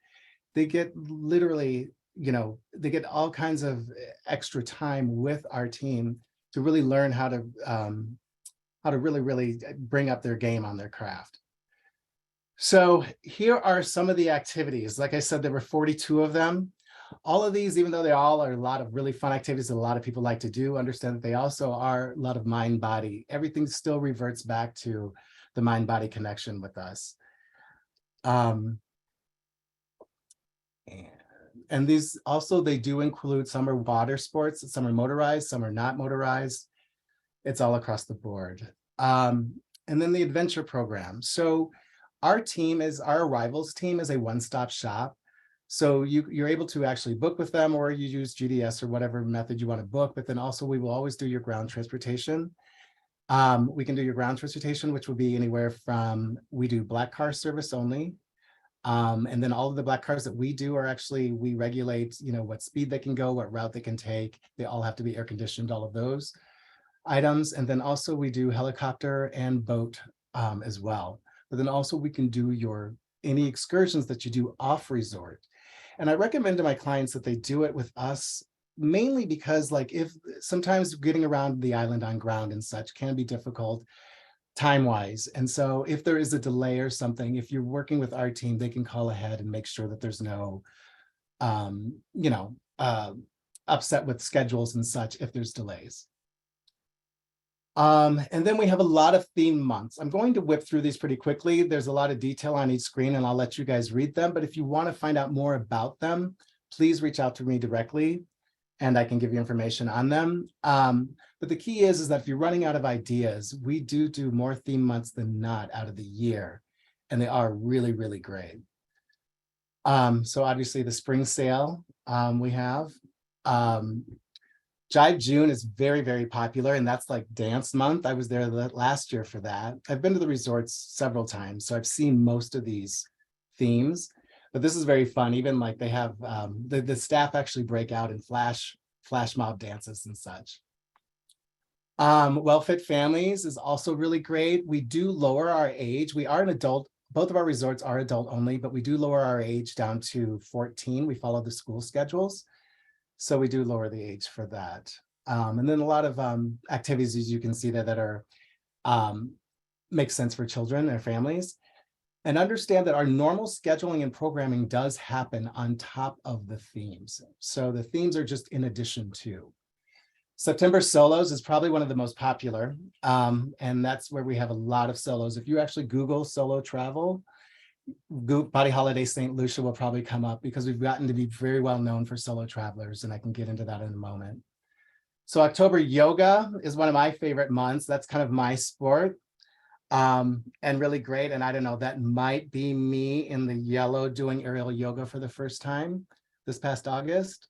they get literally, they get all kinds of extra time with our team to really learn how to really bring up their game on their craft. So here are some of the activities. Like I said, there were 42 of them. All of these, even though they all are a lot of really fun activities that a lot of people like to do, understand that they also are a lot of mind-body. Everything still reverts back to the mind-body connection with us. And these also, they do include, some are water sports, some are motorized, some are not motorized. It's all across the board. And then the adventure program. So our arrivals team is a one-stop shop. So you're able to actually book with them, or you use GDS or whatever method you want to book, but then also we will always do your ground transportation. We can do your ground transportation, which will be anywhere from, we do black car service only. And then all of the black cars that we do are actually, we regulate, what speed they can go, what route they can take. They all have to be air conditioned, all of those items. And then also we do helicopter and boat as well. But then also we can do any excursions that you do off resort. And I recommend to my clients that they do it with us, mainly because if sometimes getting around the island on ground and such can be difficult time-wise. And so if there is a delay or something, if you're working with our team, they can call ahead and make sure that there's no, upset with schedules and such if there's delays. And then we have a lot of theme months. I'm going to whip through these pretty quickly. There's a lot of detail on each screen and I'll let you guys read them. But if you want to find out more about them, please reach out to me directly and I can give you information on them. But the key is that if you're running out of ideas, we do more theme months than not out of the year. And they are really, really great. So obviously the spring sale we have. Jive June is very, very popular, and that's like dance month. I was there last year for that. I've been to the resorts several times, so I've seen most of these themes, but this is very fun. Even they have the staff actually break out in flash mob dances and such. Well-Fit Families is also really great. We do lower our age. We are an adult. Both of our resorts are adult only, but we do lower our age down to 14. We follow the school schedules. So we do lower the age for that. And then a lot of activities, as you can see there, that are make sense for children and families. And understand that our normal scheduling and programming does happen on top of the themes. So the themes are just in addition to. September solos is probably one of the most popular. And that's where we have a lot of solos. If you actually Google solo travel, BodyHoliday St. Lucia will probably come up because we've gotten to be very well known for solo travelers, and I can get into that in a moment. So October yoga is one of my favorite months. That's kind of my sport and really great. And I don't know, that might be me in the yellow doing aerial yoga for the first time this past August.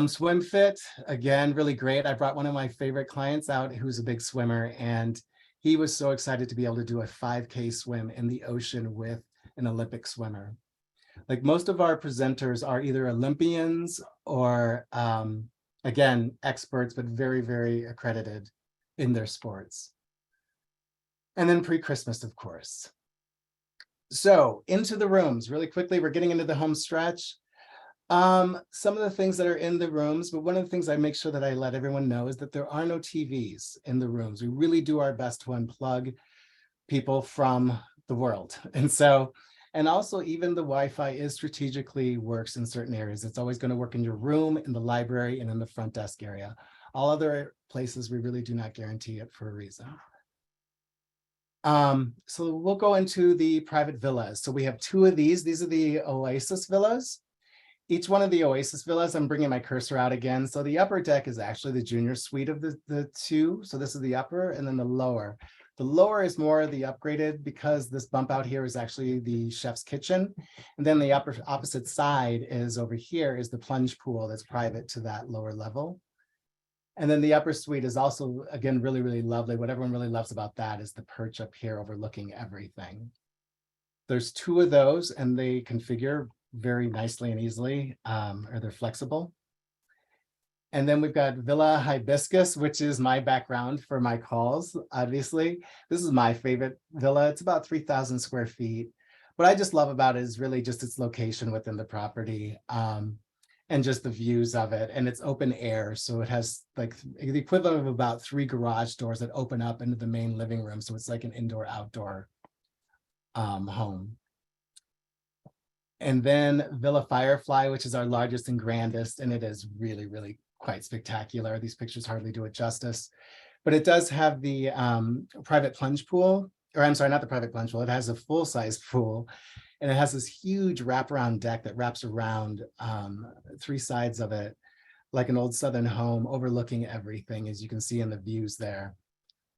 Swim Fit, again, really great. I brought one of my favorite clients out who's a big swimmer, and he was so excited to be able to do a 5K swim in the ocean with an Olympic swimmer. Most of our presenters are either Olympians or, again, experts, but very, very accredited in their sports. And then pre-Christmas, of course. So into the rooms, really quickly, we're getting into the home stretch. Some of the things that are in the rooms, but one of the things I make sure that I let everyone know is that there are no TVs in the rooms. We really do our best to unplug people from the world. And also even the Wi-Fi is strategically works in certain areas. It's always going to work in your room, in the library, and in the front desk area. All other places, we really do not guarantee it for a reason. So we'll go into the private villas. So we have two of these. These are the Oasis villas. Each one of the Oasis villas, I'm bringing my cursor out again. So the upper deck is actually the junior suite of the two. So this is the upper, and then the lower. The lower is more the upgraded because this bump out here is actually the chef's kitchen. And then the opposite side is over here is the plunge pool that's private to that lower level. And then the upper suite is also, again, really, really lovely. What everyone really loves about that is the perch up here overlooking everything. There's two of those, and they configure very nicely and easily, or they're flexible. And then we've got Villa Hibiscus, which is my background for my calls, obviously. This is my favorite villa. It's about 3,000 square feet. What I just love about it is really just its location within the property. And just the views of it, and it's open air. So it has like the equivalent of about 3 garage doors that open up into the main living room. So it's like an indoor outdoor home. And then Villa Firefly, which is our largest and grandest, and it is really, really quite spectacular. These pictures hardly do it justice, but it does have the private plunge pool, or I'm sorry, not the private plunge pool. It has a full-size pool. And it has this huge wraparound deck that wraps around 3 sides of it, like an old Southern home overlooking everything, as you can see in the views there.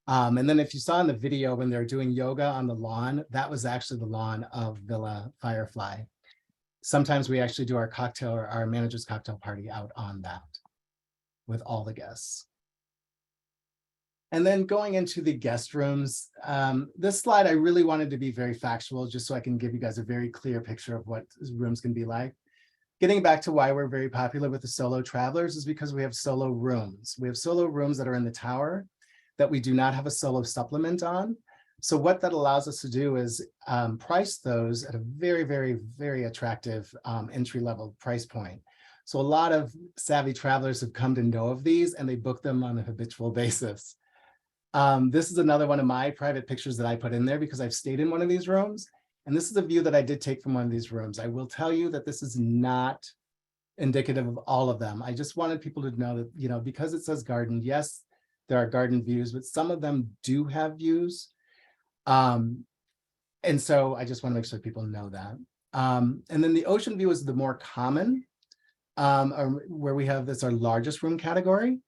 And then if you saw in the video when they're doing yoga on the lawn, that was actually the lawn of Villa Firefly. Sometimes we actually do our cocktail or our manager's cocktail party out on that with all the guests. And then going into the guest rooms, this slide I really wanted to be very factual, just so I can give you guys a very clear picture of what rooms can be like. Getting back to why we're very popular with the solo travelers is because we have solo rooms. We have solo rooms that are in the tower that we do not have a solo supplement on. So what that allows us to do is price those at a very, very, very attractive entry-level price point. So a lot of savvy travelers have come to know of these, and they book them on a habitual basis. This is another one of my private pictures that I put in there because I've stayed in one of these rooms. And this is a view that I did take from one of these rooms. I will tell you that this is not indicative of all of them. I just wanted people to know that, you know, because it says garden, yes, there are garden views, but some of them do have views. And so I just want to make sure people know that. And then the ocean view is the more common, where we have this, our largest room category.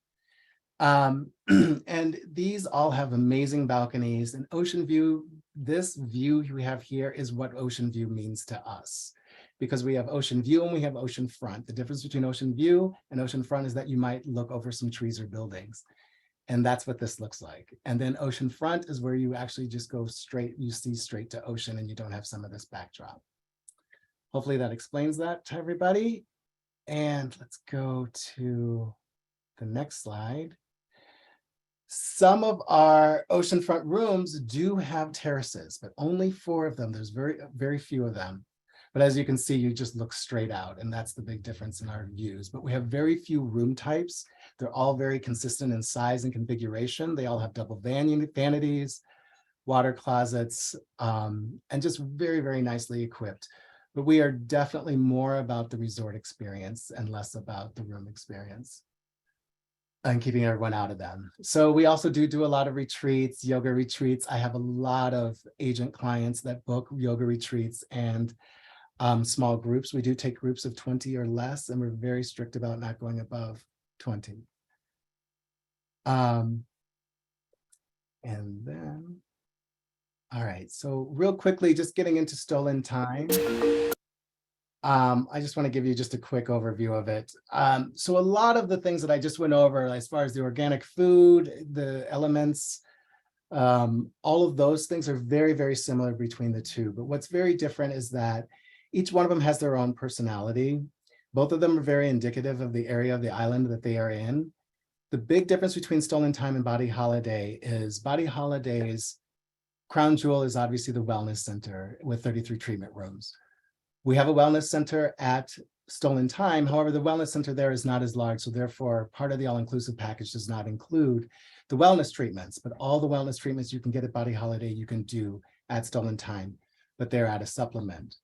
And these all have amazing balconies, and ocean view. This view we have here is what ocean view means to us, because we have ocean view and we have ocean front. The difference between ocean view and ocean front is that you might look over some trees or buildings, and that's what this looks like. And then ocean front is where you actually just go straight, you see straight to ocean, and you don't have some of this backdrop. Hopefully that explains that to everybody. And let's go to the next slide. Some of our oceanfront rooms do have terraces, but only 4 of them. There's very, very few of them. But as you can see, you just look straight out, and that's the big difference in our views. But we have very few room types. They're all very consistent in size and configuration. They all have double vanities, water closets, and just very, very nicely equipped. But we are definitely more about the resort experience and less about the room experience, and keeping everyone out of them. So we also do a lot of retreats, yoga retreats. I have a lot of agent clients that book yoga retreats and small groups. We do take groups of 20 or less, and we're very strict about not going above 20. And then, all right, so real quickly, just getting into StolenTime. I just want to give you just a quick overview of it. So a lot of the things that I just went over, as far as the organic food, the elements, all of those things are very, very similar between the two. But what's very different is that each one of them has their own personality. Both of them are very indicative of the area of the island that they are in. The big difference between StolenTime and BodyHoliday is BodyHoliday's crown jewel is obviously the wellness center with 33 treatment rooms. We have a wellness center at StolenTime. However, the wellness center there is not as large. So therefore, part of the all-inclusive package does not include the wellness treatments, but all the wellness treatments you can get at BodyHoliday, you can do at StolenTime, but they're at a supplement.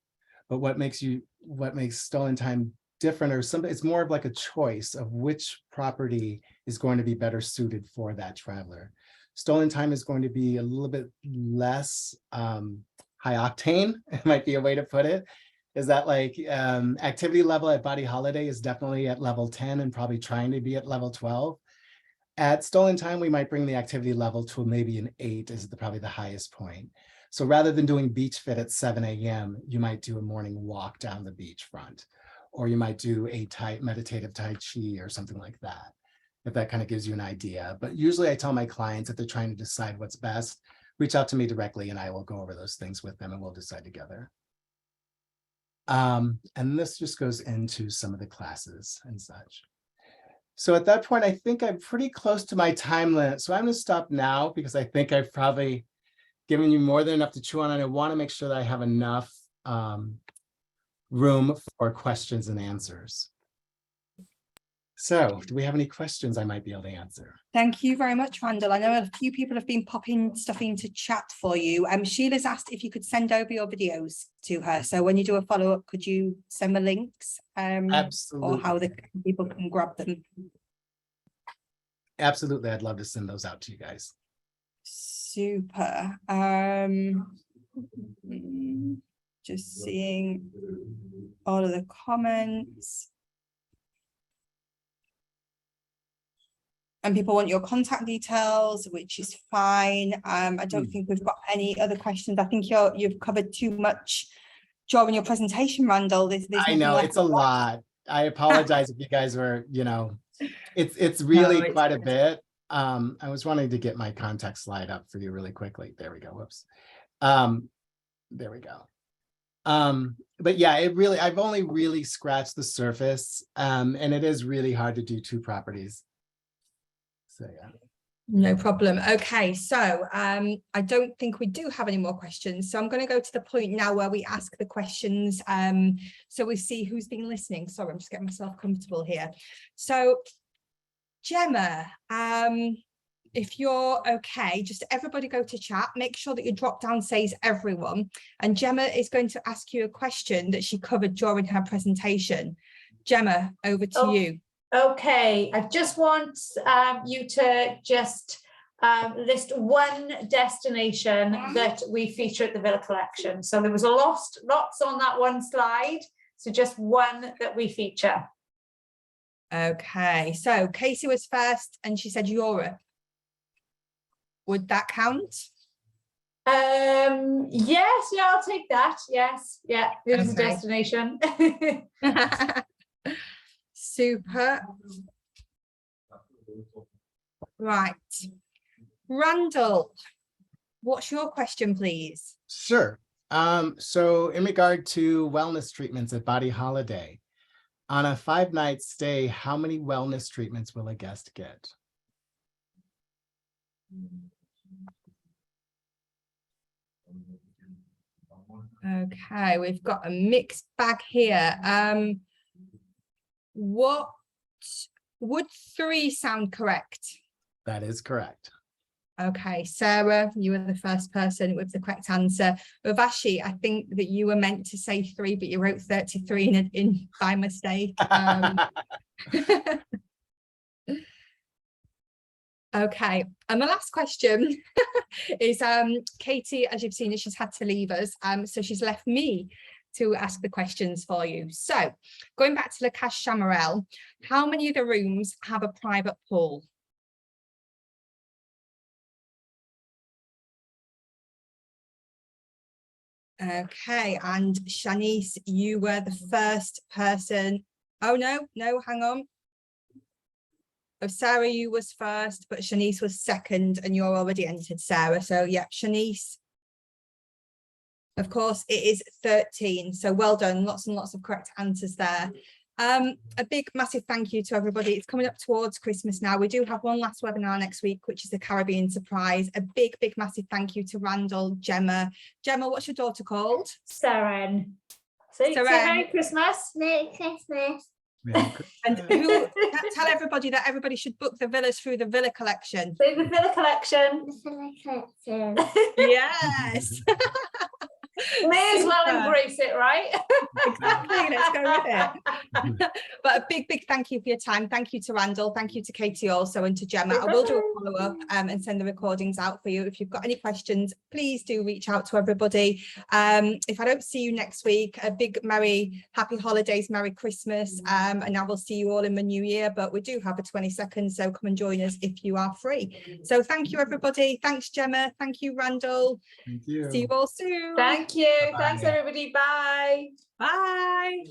But what makes StolenTime different, or something, it's more of like a choice of which property is going to be better suited for that traveler. StolenTime is going to be a little bit less high octane, it might be a way to put it. Is that like activity level at BodyHoliday is definitely at level 10 and probably trying to be at level 12. At StolenTime, we might bring the activity level to maybe an 8 is probably the highest point. So rather than doing beach fit at 7 a.m., you might do a morning walk down the beachfront, or you might do a meditative Tai Chi or something like that, if that kind of gives you an idea. But usually I tell my clients if they're trying to decide what's best, reach out to me directly and I will go over those things with them and we'll decide together. And this just goes into some of the classes and such. So at that point, I think I'm pretty close to my time limit. So I'm going to stop now because I think I've probably given you more than enough to chew on, and I want to make sure that I have enough room for questions and answers. So do we have any questions I might be able to answer? Thank you very much, Randall. I know a few people have been popping stuff into chat for you. Sheila's asked if you could send over your videos to her. So when you do a follow-up, could you send the links? Absolutely. Or how the people can grab them? Absolutely. I'd love to send those out to you guys. Super. Just seeing all of the comments. And people want your contact details, which is fine. I don't think we've got any other questions. I think you've covered too much during your presentation, Randall. There's I know it's a lot. I apologize if you guys were, it's really quite a bit. I was wanting to get my contact slide up for you really quickly. There we go. Whoops. There we go. But yeah, I've only really scratched the surface. And it is really hard to do 2 properties. So yeah. No problem. Okay, so I don't think we do have any more questions. So I'm going to go to the point now where we ask the questions. So we see who's been listening. Sorry, I'm just getting myself comfortable here. So Gemma, if you're okay, just everybody go to chat. Make sure that your drop down says everyone. And Gemma is going to ask you a question that she covered during her presentation. Gemma, over to you. Okay, I just want you to just list one destination that we feature at the Villa Collection. So there was lots on that one slide. So just one that we feature. Okay, so Casey was first and she said Europe. Would that count? Yes, yeah, I'll take that. Yes, yeah, it is a destination. Super. Right. Randall, what's your question, please? Sure. So in regard to wellness treatments at BodyHoliday, on a 5-night stay, how many wellness treatments will a guest get? Okay, we've got a mixed bag here. What would 3 sound correct? That is correct. Okay, Sarah, you were the first person with the correct answer. Urvashi, I think that you were meant to say 3, but you wrote 33 in by mistake. Okay, and the last question is Katie, as you've seen, she's had to leave us, so she's left me to ask the questions for you. So going back to Lakaz Chamarel, how many of the rooms have a private pool? Okay, and Shanice, you were the first person. Oh no, hang on. Of Sarah, you was first, but Shanice was second, and you're already entered, Sarah. So yeah, Shanice. Of course, it is 13. So well done. Lots and lots of correct answers there. A big massive thank you to everybody. It's coming up towards Christmas now. We do have one last webinar next week, which is the Caribbean surprise. A big massive thank you to Randall, Gemma. Gemma, what's your daughter called? Seren. So Seren. Merry Christmas. Merry Christmas. And who tell everybody that everybody should book the villas through the Villa Collection. So the Villa Collection. Yes. May as well Super. embrace it, right? Exactly, let's go with it. But a big thank you for your time. Thank you to Randall, thank you to Katie also, and to Gemma. I will do a follow-up and send the recordings out for you. If you've got any questions, please do reach out to everybody. If I don't see you next week, a big happy holidays, Merry Christmas, and I will see you all in the new year. But we do have a 22nd, so come and join us if you are free. So thank you, everybody. Thanks, Gemma. Thank you, Randall. Thank you. See you all soon. Thank you. Bye-bye. Thanks, everybody. Bye. Bye.